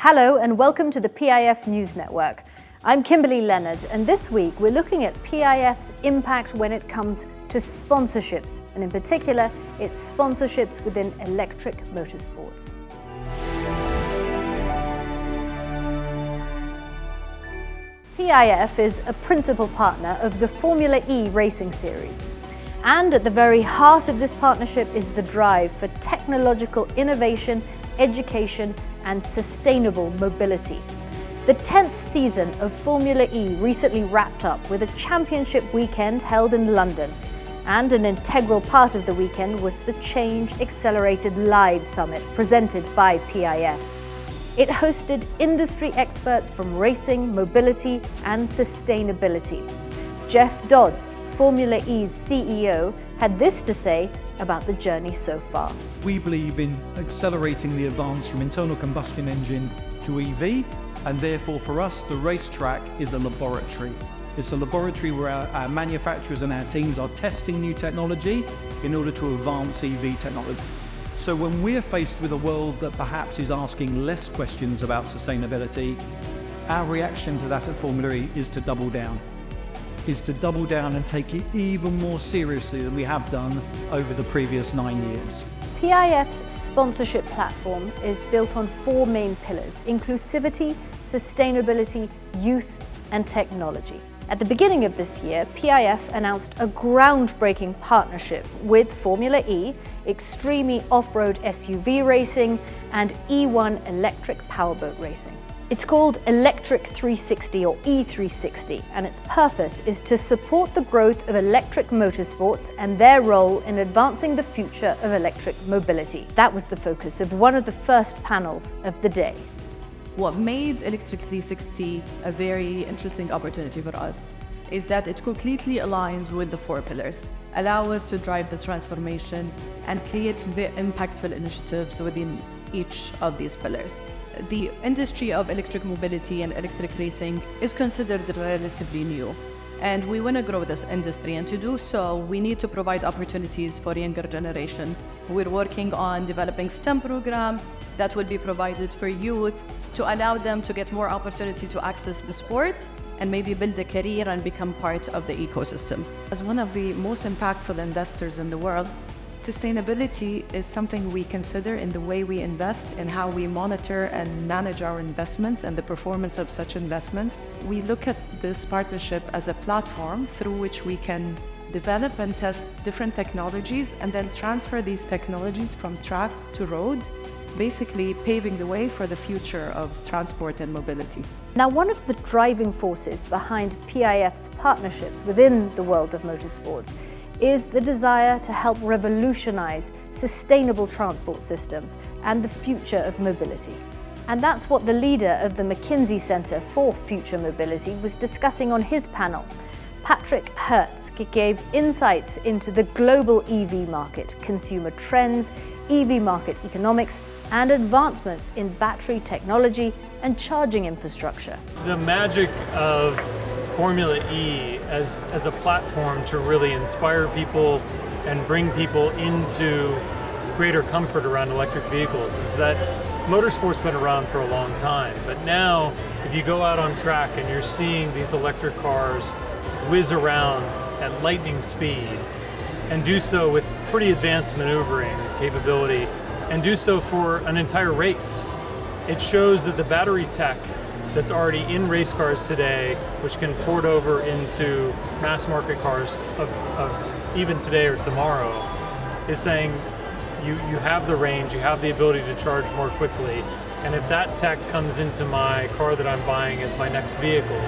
Hello and welcome to the PIF News Network. I'm Kimberly Leonard, and this week we're looking at PIF's impact when it comes to sponsorships, and in particular, its sponsorships within electric motorsports. PIF is a principal partner of the Formula E racing series. And at the very heart of this partnership is the drive for technological innovation, education, and sustainable mobility. The 10th season of Formula E recently wrapped up with a championship weekend held in London. And an integral part of the weekend was the Change Accelerated Live Summit presented by PIF. It hosted industry experts from racing, mobility, and sustainability. Jeff Dodds, Formula E's CEO, had this to say about the journey so far. We believe in accelerating the advance from internal combustion engine to EV, and therefore for us, the racetrack is a laboratory. It's a laboratory where our manufacturers and our teams are testing new technology in order to advance EV technology. So when we're faced with a world that perhaps is asking less questions about sustainability, our reaction to that at Formula E is to double down. And take it even more seriously than we have done over the previous 9 years. PIF's sponsorship platform is built on four main pillars: inclusivity, sustainability, youth, and technology. At the beginning of this year, PIF announced a groundbreaking partnership with Formula E, Extreme off-road SUV racing, and E1 electric powerboat racing. It's called Electric 360 or E360, and its purpose is to support the growth of electric motorsports and their role in advancing the future of electric mobility. That was the focus of one of the first panels of the day. What made Electric 360 a very interesting opportunity for us is that it completely aligns with the four pillars, allow us to drive the transformation and create the impactful initiatives within each of these pillars. The industry of electric mobility and electric racing is considered relatively new, and we want to grow this industry, and to do so we need to provide opportunities for younger generation. We're working on developing STEM program that will be provided for youth to allow them to get more opportunity to access the sport and maybe build a career and become part of the ecosystem. As one of the most impactful investors in the world, sustainability is something we consider in the way we invest and how we monitor and manage our investments and the performance of such investments. We look at this partnership as a platform through which we can develop and test different technologies and then transfer these technologies from track to road, basically paving the way for the future of transport and mobility. Now, one of the driving forces behind PIF's partnerships within the world of motorsports is the desire to help revolutionize sustainable transport systems and the future of mobility. And that's what the leader of the McKinsey Center for Future Mobility was discussing on his panel. Patrick Hertz gave insights into the global EV market, consumer trends, EV market economics, and advancements in battery technology and charging infrastructure. The magic of Formula E as a platform to really inspire people and bring people into greater comfort around electric vehicles is that motorsport's been around for a long time, but now if you go out on track and you're seeing these electric cars whiz around at lightning speed and do so with pretty advanced maneuvering capability and do so for an entire race, it shows that the battery tech that's already in race cars today, which can port over into mass market cars of even today or tomorrow, is saying you have the range, you have the ability to charge more quickly, and if that tech comes into my car that I'm buying as my next vehicle,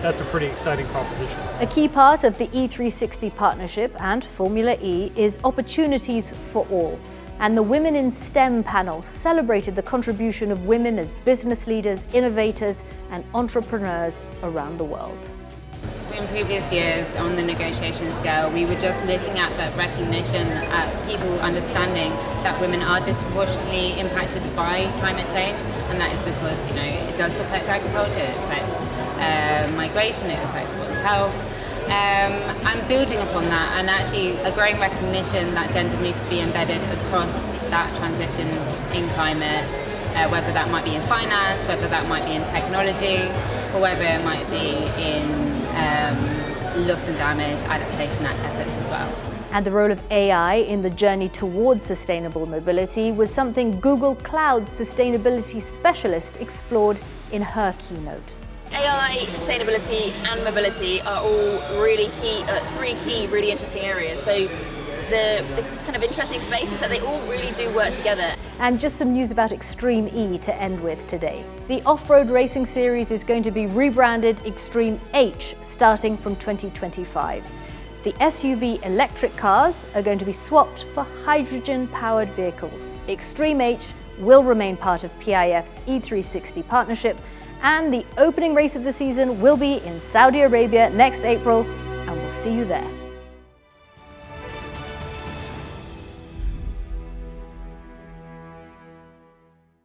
that's a pretty exciting proposition. A key part of the E360 partnership and Formula E is opportunities for all. And the Women in STEM panel celebrated the contribution of women as business leaders, innovators, and entrepreneurs around the world. In previous years on the negotiation scale, we were just looking at that recognition, at people understanding that women are disproportionately impacted by climate change, and that is because, it does affect agriculture, it affects migration, it affects one's health. And building upon that, and actually a growing recognition that gender needs to be embedded across that transition in climate, whether that might be in finance, whether that might be in technology, or whether it might be in loss and damage adaptation efforts as well. And the role of AI in the journey towards sustainable mobility was something Google Cloud's sustainability specialist explored in her keynote. AI, sustainability and mobility are all really key, three key really interesting areas. So the kind of interesting space is that they all really do work together. And just some news about Extreme E to end with today. The off-road racing series is going to be rebranded Extreme H starting from 2025. The SUV electric cars are going to be swapped for hydrogen-powered vehicles. Extreme H will remain part of PIF's E360 partnership, and the opening race of the season will be in Saudi Arabia next April, and we'll see you there.